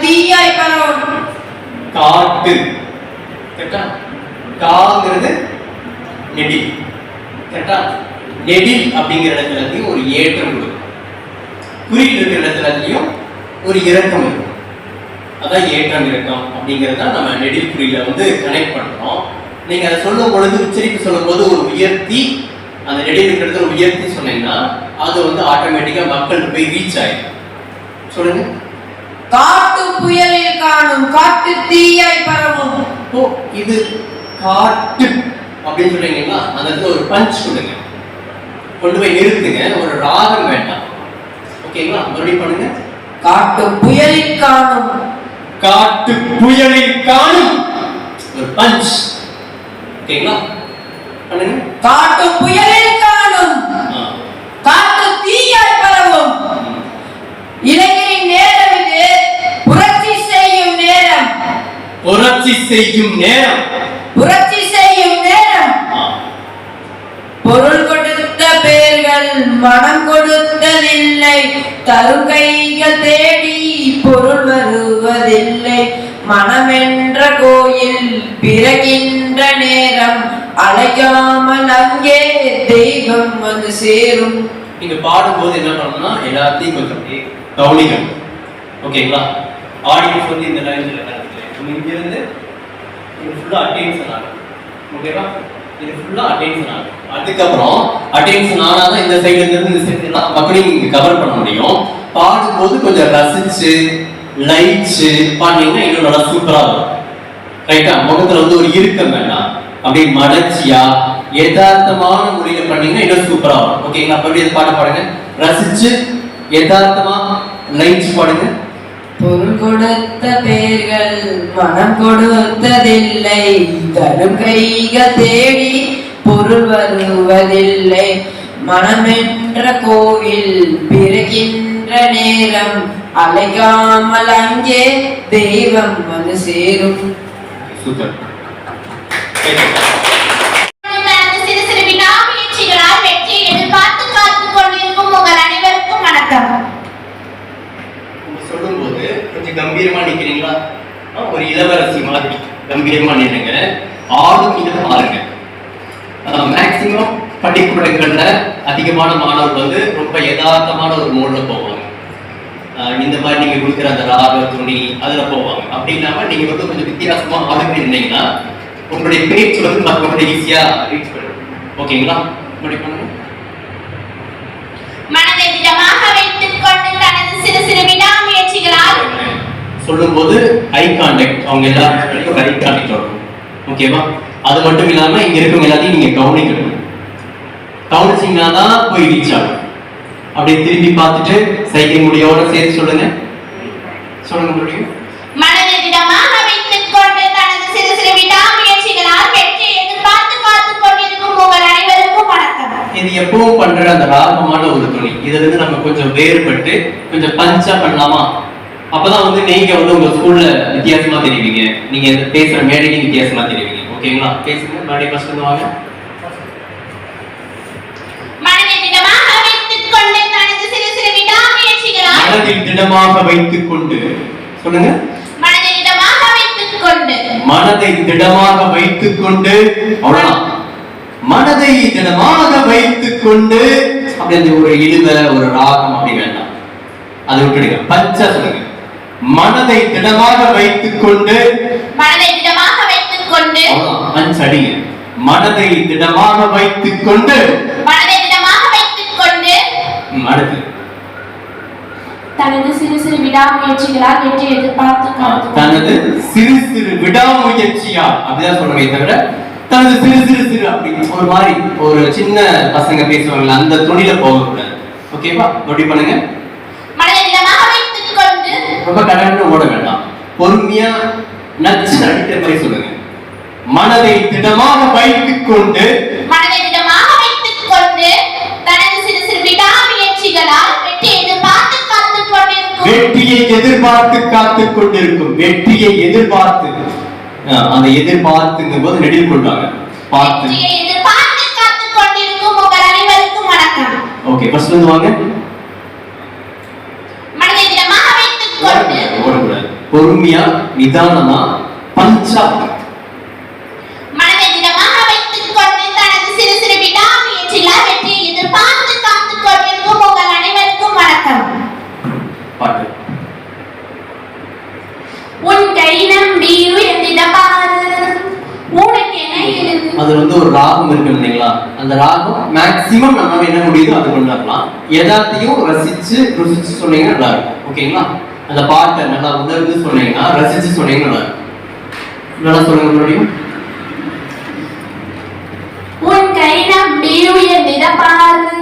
தீயாய் பரவும். காட்டு கரெக்டா? காங்கிறது நெடில் கரெக்டா? நெடில் அப்படிங்கிற இடத்துல ஒரு ஏற்றம் இருக்கும், குறியில் இருக்கிற இடத்துலயும் ஒரு இறக்கம் இருக்கும். அதான் ஏற்றம் இறக்கம் அப்படிங்கிறத நம்ம நெடில் குறியில கனெக்ட் பண்றோம். நீங்க அதை சொல்லும் பொழுது உச்சரிப்பு சொல்லும் போது ஒரு உயர்த்தி, அந்த நெடில் இருக்கிற இடத்துல உயர்த்தி சொன்னீங்கன்னா அது ஆட்டோமேட்டிக்கா மக்கள் போய் ரீச் ஆயிடும். சொல்லுங்க. காட்டு புயலில் காணும் காட்டு தீயாய் பரவும். ஓ, இது காட்டு அப்படின்னு சொல்றீங்களா? அந்த இடத்துல ஒரு பஞ்ச் கொடுங்க, கொண்டு போய் நிறுத்துங்க. ஒரு ராகம் வேண்டாம். ஓகேங்களா? மறுபடியும் பண்ணுங்க. காட்டு புயலில் காணும் காட்டு புயலில் காணும் ஒரு பஞ்ச். ஓகேங்களா? பண்ணுங்க. காட்டு புயலில் காணும் காட்டு தீயாய் பரவும். இளைஞரின் நேரம் இது, புரட்சி செய்யும் நேரம். புரட்சி செய்யும் நேரம். புரட்சி செய்யும் நேரம். பொருள் கொடுத்த பேர்கள் மனம் கொடுத்ததில்லை, தரும் கைகள் தேடி பொருள் வருவதில்லை. மனமென்ற கோயில் பிறகின்ற நேரம், அழைக்காமல் அங்கே தெய்வம் சேரும். நீங்க பாடும்போது என்ன பண்ணணும்னா எல்லாத்தையும் கொஞ்சம் கவனிக்கணும். ஓகேங்களா? ஆடியன்ஸ் இந்த லைன்ல இங்க இருந்து இது ஃபுல்லா அட்டென்ஷன் ஆகும். ஓகேவா? இது ஃபுல்லா அட்டென்ஷன் ஆகும். அதுக்கப்புறம் அட்டென்ஷன் ஆனாதான் இந்த சைடுல இருந்து இந்த சைடு எல்லாம் மக்களையும் நீங்க கவர் பண்ண முடியும். பாடும்போது கொஞ்சம் ரசிச்சு லைட்ஸ் பாத்தீங்கன்னா இன்னும் நல்லா சூப்பரா இருக்கும். ரைட்டா? முகத்துல ஒரு இறுக்கம் வேண்டாம், அப்படியே மலர்ச்சியா யதார்த்தமான முறையில பண்ணீங்கன்னா இன்னும் சூப்பரா வரும். ஓகேங்களா? அப்படி பாட்டு பாடுங்க, ரசிச்சு யதார்த்தமா லைட்ஸ் பாடுங்க. பொருள் கொடுத்த பேர்கள் மனம் கொடுத்ததில்லை, தரும் கைகள் தேடி பொருள் வருவதில்லை. மனமென்ற கோவில் பிறகின்ற நேரம், அழைக்காமல் அங்கே தெய்வம் சேரும். சூப்பர். சிறு சிறு வினாமுயற்சிகளால் வெற்றியை எதிர்பார்த்து காத்துக் கொண்டிருக்கும் உங்கள் அனைவருக்கும் வணக்கம். சொல்லும்போது கொஞ்சம் கம்பீரமா நிக்கிறீங்களா? ஒரு இளவரசி மாதிரி கம்பீரமா நின்னுங்க. ஆடும் இதை பாருங்க. மேக்சிமம் பள்ளிக்கூடங்கள்ல அதிகமான மாணவர்கள் ரொம்ப யதார்த்தமான ஒரு மூட்ல போவாங்க. இந்த மாதிரி நீங்க கொடுக்குற அந்த ராக துணி அதுல போவாங்க. அப்படி இல்லாம நீங்க கொஞ்சம் வித்தியாசமா ஆளுங்க இருந்தீங்கன்னா உங்களுடைய பேச்சு மற்றவங்க ஈஸியா ரீச் பண்ணும். ஓகேங்களா? மறுபடியும் பண்ணுங்க. மனதை திடமாக வைத்துக் கொண்டு தனது சிறு சிறு வினாமுயற்சிகளால் சொல்லும்போது ஐ கான்டாக்ட், அவங்க எல்லாரும் ஐ கான்டாக்ட் வரும். ஓகேவா? அது மட்டும் இல்லாம இங்க இருக்கும் எல்லாத்தையும் நீங்க கவனிக்கணும். கவனிச்சீங்கன்னா தான் போய் ரீச் ஆகும். அப்படியே திரும்பி பார்த்துட்டு சைக்கிள் முடியோட சேர்த்து சொல்லுங்க. சொல்லுங்க முடியும். மனதை திடமாக வைத்துக் கொண்டு தனது சிறு சிறு வினாமுயற்சிகளால் வெற்றியை எதிர்பார்த்து காத்துக் கொண்டிருக்கும் உங்கள் அனைவருக்கும் வணக்கம். இது எப்பவும் பண்ற அந்த ராகமான ஒரு துணி, இதுல இருந்து நம்ம கொஞ்சம் வேறுபட்டு கொஞ்சம் பஞ்சா பண்ணலாமா? அப்பதான் நீங்க உங்க ஸ்கூல்ல வித்தியாசமா தெரிவிங்க. நீங்க பேசுற மேடைக்கு வித்தியாசமா தெரிவிங்க. ஓகேங்களா? பேசுங்க. மேடை ஃபர்ஸ்ட் வாங்க. மனதை திடமாக வைத்துக் கொண்டு தனது சிறு சிறு வினாமுயற்சிகளால் மனதில் திடமாக வைத்துக் கொண்டு சொல்லுங்க. மனதை திடமாக வைத்துக் கொண்டு மனதை திடமாக வைத்துக் கொண்டு அவ்வளவுதான். மனதை திடமாக வைத்துக் கொண்டு அப்படி ஒரு இழுவ ஒரு ராகம் அப்படி வேண்டாம், அதை விட்டுடுங்க. பச்சை சொல்லுங்க. மனதை திடமாக வைத்துக் கொண்டு மனதை திடமாக வைத்துக் கொண்டு பஞ்ச் அடிங்க. மனதை திடமாக வைத்துக் கொண்டு மனதை திடமாக வைத்துக் கொண்டு அடுத்து தனது சிறு சிறு விடாமுயற்சிகளால் வெற்றி எதிர்பார்த்து தனது சிறு சிறு விடாமுயற்சியா அப்படிதான் சொல்றமே தவிர தனது சிறு சிறு சிறு அப்படி ஒரு மாதிரி ஒரு சின்ன பசங்க பேசுவாங்கல்ல அந்த துணியில போகக்கூடாது. ஓகேவா? அப்படி பண்ணுங்க. மனதை திடமாக வைத்துக் கொண்டு ரொம்ப கடன்னு ஓட வேண்டாம், பொறுமையா நச்சு அடிக்கிற மாதிரி சொல்லுங்க. மனதை திடமாக வைத்துக் கொண்டு மனதை திடமாக வைத்துக் கொண்டு தனது சிறு சிறு விடாமுயற்சிகளால் வெற்றியை எதிர்பார்த்து காத்துக் கொண்டிருக்கும் வெற்றியை எதிர்பார்த்து காத்துக் கொண்டிருக்கும். வெற்றியை எதிர்பார்த்து அந்த எதிர்பார்த்துங்கும் போது நெடில் கொண்டாங்க. பார்த்து வெற்றியை எதிர்பார்த்து காத்துக் கொண்டிருக்கும் உங்கள் அனைவருக்கும் வணக்கம். ஓகே, ஃபர்ஸ்ட் வந்து வாங்க. மனதை திடமாக வைத்துக் கொண்டு ஓடக்கூடாது. பொறுமையா நிதானமா பஞ்சா மனதை திடமாக வைத்துக் கொண்டு தனது சிறு சிறு விடாமுயற்சிகளால் வெற்றியை எதிர்பார்த்து காத்துக் கொண்டிருக்கும் உங்கள் அனைவருக்கும் வணக்கம். பாட்டு. உன் கை நம்பி உயர்ந்திட பாரு, உனக்கென எழுது. அது வந்து ஒரு ராகம் இருக்கு இல்லைங்களா, அந்த ராகம் மேக்சிமம் நம்ம என்ன முடியுதோ அது கொண்டு வரலாம். எல்லாத்தையும் ரசிச்சு ருசிச்சு சொன்னீங்கன்னா நல்லா இருக்கும். ஓகேங்களா, அந்த பாட்டை நல்லா உணர்ந்து சொன்னீங்கன்னா ரசிச்சு சொன்னீங்கன்னா நல்லா இருக்கும். நல்லா சொல்லுங்க மறுபடியும். உன் கை நம்பி உயர்ந்திட பாரு,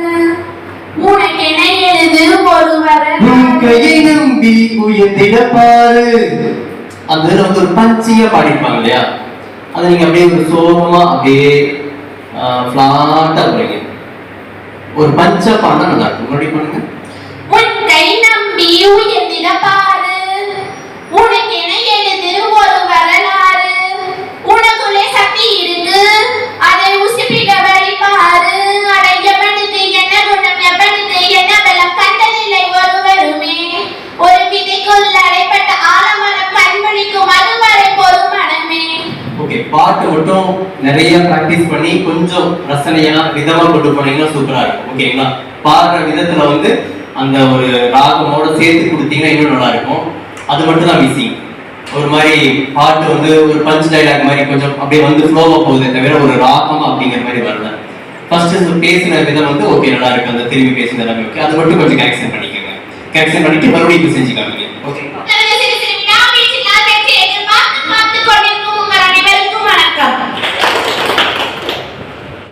உனக்கென எழுது ஒரு வரலாறு. உன் கையை நம்பி உயர்ந்திட பாரு. அந்த இதுல வந்து ஒரு பஞ்சியா பாடிருப்பாங்க இல்லையா, அதை நீங்க அப்படியே ஒரு சோகமா அப்படியே பிளாட்டா போறீங்க. ஒரு பஞ்சா பாடினா நல்லா இருக்கும். மறுபடியும் பண்ணுங்க. உன் கை நம்பி உயர்ந்திட பாரு, உனக்கென எழுது ஒரு வரலாறு. உனக்குள்ளே சக்தி இருக்கு, அதை உசுப்பிட வழி பாரு. அட எவனுக்கு என்ன குணம், எவனுக்கு என்ன பலம் கண்டதில்லை ஒருவருமே. ஒரு விதைக்குள் அடைப்பட்ட ஆலமரம் கண்மொழிக்கும் அதுவரை பொறுமனமே. ஓகே, பாட்டு மட்டும் நிறைய பிராக்டிஸ் பண்ணி கொஞ்சம் ரசனையா விதமா கொண்டு போனீங்கன்னா சூப்பரா இருக்கும். ஓகேங்களா, பாடுற விதத்துல வந்து அந்த ஒரு ராகமோட சேர்த்து கொடுத்தீங்கன்னா இன்னும் நல்லா இருக்கும். அது மட்டும் தான் மிஸ்ஸிங். ஒரு மாதிரி பாட்டு வந்து ஒரு பஞ்ச் டைலாக் மாதிரி கொஞ்சம் அப்படியே வந்து ஃப்ளோவா போகுது தவிர ஒரு ராகம் அப்படிங்கிற மாதிரி வரல. ஃபர்ஸ்ட் பேசின விதம் வந்து ஓகே நல்லா இருக்கு, அந்த திரும்பி பேசின எல்லாமே ஓகே, அது மட்டும் கொஞ்சம் கரெக்ஷன் பண்ணிக்கோங்க. கரெக்ஷன் பண்ணிட்டு மறுபடியும் செஞ்சுக்காங்க. ஓகேங்களா.